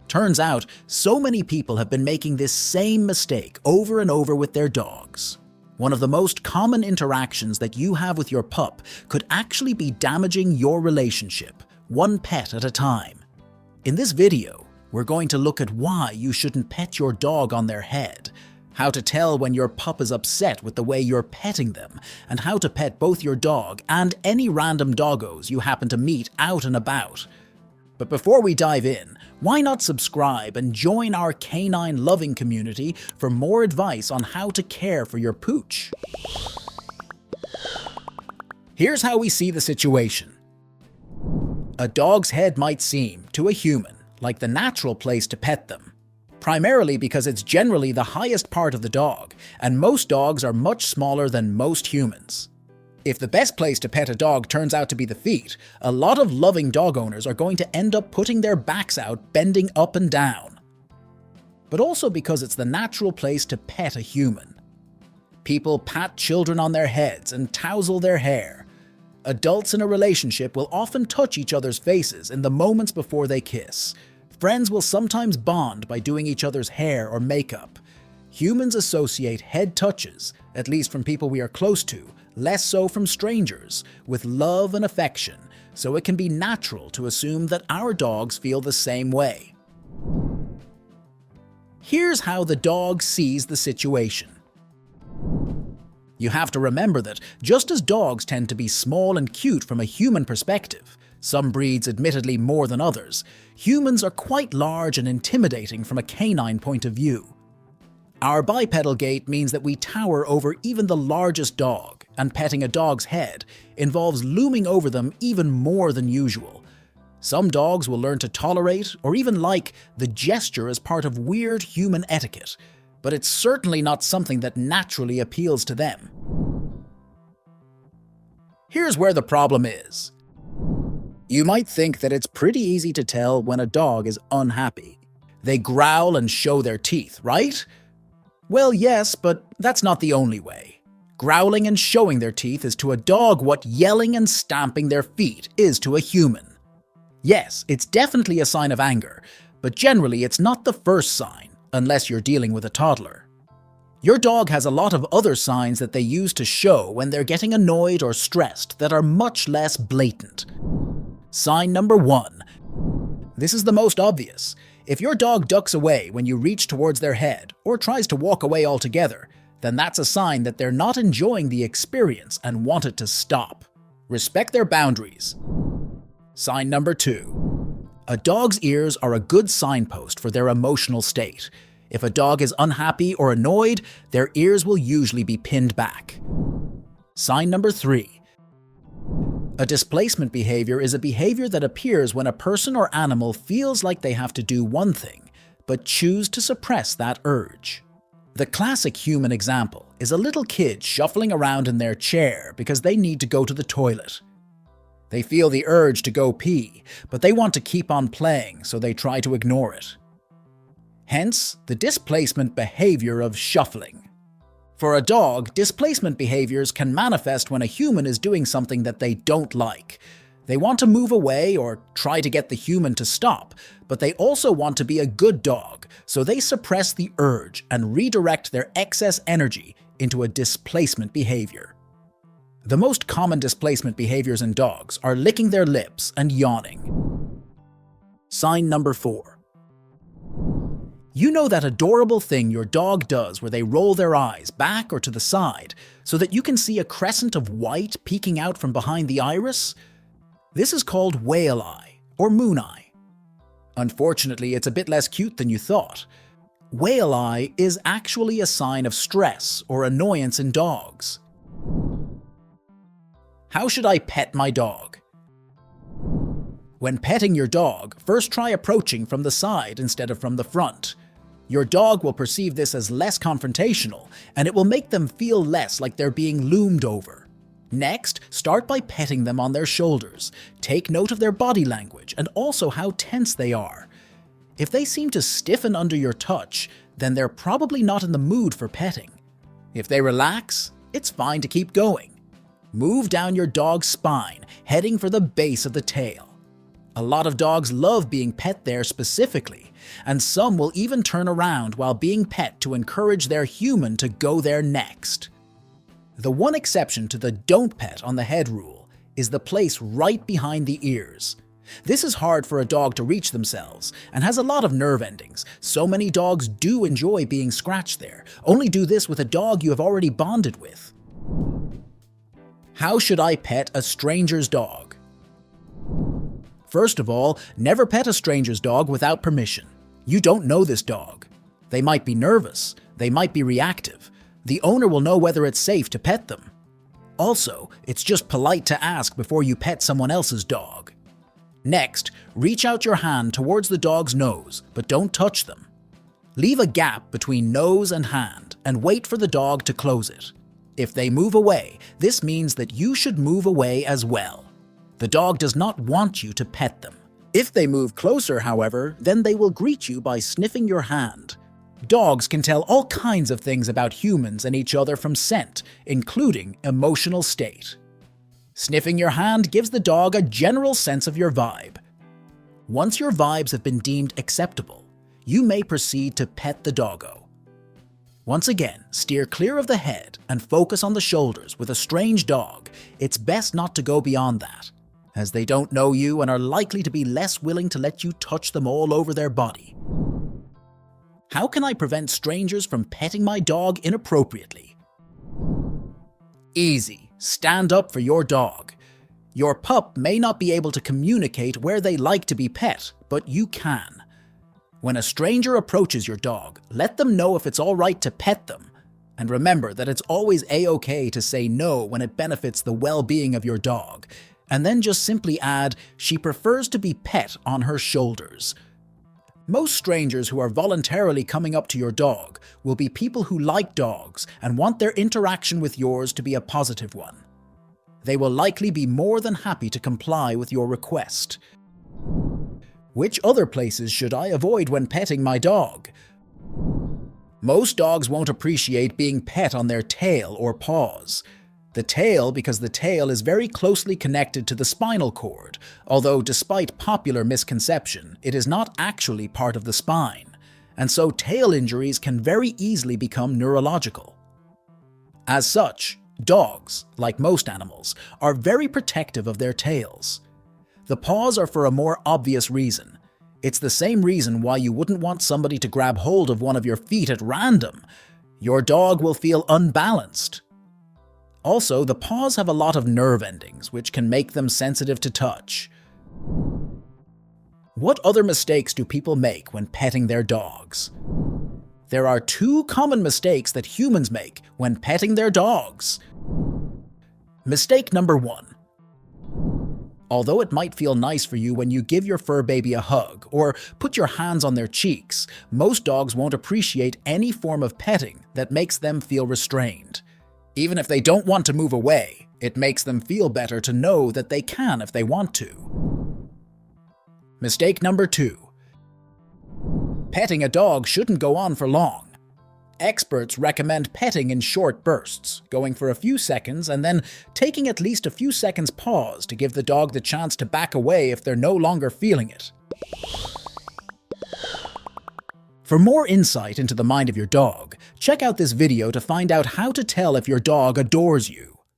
Turns out, so many people have been making this same mistake over and over with their dogs. One of the most common interactions that you have with your pup could actually be damaging your relationship, one pet at a time. In this video, we're going to look at why you shouldn't pet your dog on their head, how to tell when your pup is upset with the way you're petting them, and how to pet both your dog and any random doggos you happen to meet out and about. But before we dive in, why not subscribe and join our canine loving community for more advice on how to care for your pooch? Here's how we see the situation. A dog's head might seem, to a human, like the natural place to pet them, primarily because it's generally the highest part of the dog, and most dogs are much smaller than most humans. If the best place to pet a dog turns out to be the feet, a lot of loving dog owners are going to end up putting their backs out, bending up and down. But also because it's the natural place to pet a human. People pat children on their heads and tousle their hair. Adults in a relationship will often touch each other's faces in the moments before they kiss. Friends will sometimes bond by doing each other's hair or makeup. Humans associate head touches, at least from people we are close to, less so from strangers, with love and affection, so it can be natural to assume that our dogs feel the same way. Here's how the dog sees the situation. You have to remember that just as dogs tend to be small and cute from a human perspective, some breeds admittedly more than others, humans are quite large and intimidating from a canine point of view. Our bipedal gait means that we tower over even the largest dog, and petting a dog's head involves looming over them even more than usual. Some dogs will learn to tolerate or even like the gesture as part of weird human etiquette, but it's certainly not something that naturally appeals to them. Here's where the problem is. You might think that it's pretty easy to tell when a dog is unhappy. They growl and show their teeth, right? Well, yes, but that's not the only way. Growling and showing their teeth is to a dog what yelling and stamping their feet is to a human. Yes, it's definitely a sign of anger, but generally it's not the first sign, unless you're dealing with a toddler. Your dog has a lot of other signs that they use to show when they're getting annoyed or stressed that are much less blatant. Sign number 1. This is the most obvious. If your dog ducks away when you reach towards their head or tries to walk away altogether, then that's a sign that they're not enjoying the experience and want it to stop. Respect their boundaries. Sign number 2. A dog's ears are a good signpost for their emotional state. If a dog is unhappy or annoyed, their ears will usually be pinned back. Sign number 3. A displacement behavior is a behavior that appears when a person or animal feels like they have to do one thing, but choose to suppress that urge. The classic human example is a little kid shuffling around in their chair because they need to go to the toilet. They feel the urge to go pee, but they want to keep on playing, so they try to ignore it. Hence, the displacement behavior of shuffling. For a dog, displacement behaviors can manifest when a human is doing something that they don't like. They want to move away or try to get the human to stop, but they also want to be a good dog, so they suppress the urge and redirect their excess energy into a displacement behavior. The most common displacement behaviors in dogs are licking their lips and yawning. Sign number 4. You know that adorable thing your dog does where they roll their eyes back or to the side so that you can see a crescent of white peeking out from behind the iris? This is called whale eye or moon eye. Unfortunately, it's a bit less cute than you thought. Whale eye is actually a sign of stress or annoyance in dogs. How should I pet my dog? When petting your dog, first try approaching from the side instead of from the front. Your dog will perceive this as less confrontational, and it will make them feel less like they're being loomed over. Next, start by petting them on their shoulders. Take note of their body language and also how tense they are. If they seem to stiffen under your touch, then they're probably not in the mood for petting. If they relax, it's fine to keep going. Move down your dog's spine, heading for the base of the tail. A lot of dogs love being pet there specifically, and some will even turn around while being pet to encourage their human to go there next. The one exception to the "don't pet on the head" rule is the place right behind the ears. This is hard for a dog to reach themselves and has a lot of nerve endings, so many dogs do enjoy being scratched there. Only do this with a dog you have already bonded with. How should I pet a stranger's dog? First of all, never pet a stranger's dog without permission. You don't know this dog. They might be nervous, they might be reactive. The owner will know whether it's safe to pet them. Also, it's just polite to ask before you pet someone else's dog. Next, reach out your hand towards the dog's nose, but don't touch them. Leave a gap between nose and hand and wait for the dog to close it. If they move away, this means that you should move away as well. The dog does not want you to pet them. If they move closer, however, then they will greet you by sniffing your hand. Dogs can tell all kinds of things about humans and each other from scent, including emotional state. Sniffing your hand gives the dog a general sense of your vibe. Once your vibes have been deemed acceptable, you may proceed to pet the doggo. Once again, steer clear of the head and focus on the shoulders. With a strange dog, it's best not to go beyond that, as they don't know you and are likely to be less willing to let you touch them all over their body. How can I prevent strangers from petting my dog inappropriately? Easy. Stand up for your dog. Your pup may not be able to communicate where they like to be pet, but you can. When a stranger approaches your dog, let them know if it's all right to pet them. And remember that it's always a-okay to say no when it benefits the well-being of your dog. And then just simply add, "She prefers to be pet on her shoulders." Most strangers who are voluntarily coming up to your dog will be people who like dogs and want their interaction with yours to be a positive one. They will likely be more than happy to comply with your request. Which other places should I avoid when petting my dog? Most dogs won't appreciate being pet on their tail or paws. The tail, because the tail is very closely connected to the spinal cord, although despite popular misconception, it is not actually part of the spine, and so tail injuries can very easily become neurological. As such, dogs, like most animals, are very protective of their tails. The paws are for a more obvious reason. It's the same reason why you wouldn't want somebody to grab hold of one of your feet at random. Your dog will feel unbalanced. Also, the paws have a lot of nerve endings, which can make them sensitive to touch. What other mistakes do people make when petting their dogs? There are two common mistakes that humans make when petting their dogs. Mistake number 1. Although it might feel nice for you when you give your fur baby a hug or put your hands on their cheeks, most dogs won't appreciate any form of petting that makes them feel restrained. Even if they don't want to move away, it makes them feel better to know that they can if they want to. Mistake number 2. Petting a dog shouldn't go on for long. Experts recommend petting in short bursts, going for a few seconds and then taking at least a few seconds pause to give the dog the chance to back away if they're no longer feeling it. For more insight into the mind of your dog, check out this video to find out how to tell if your dog adores you.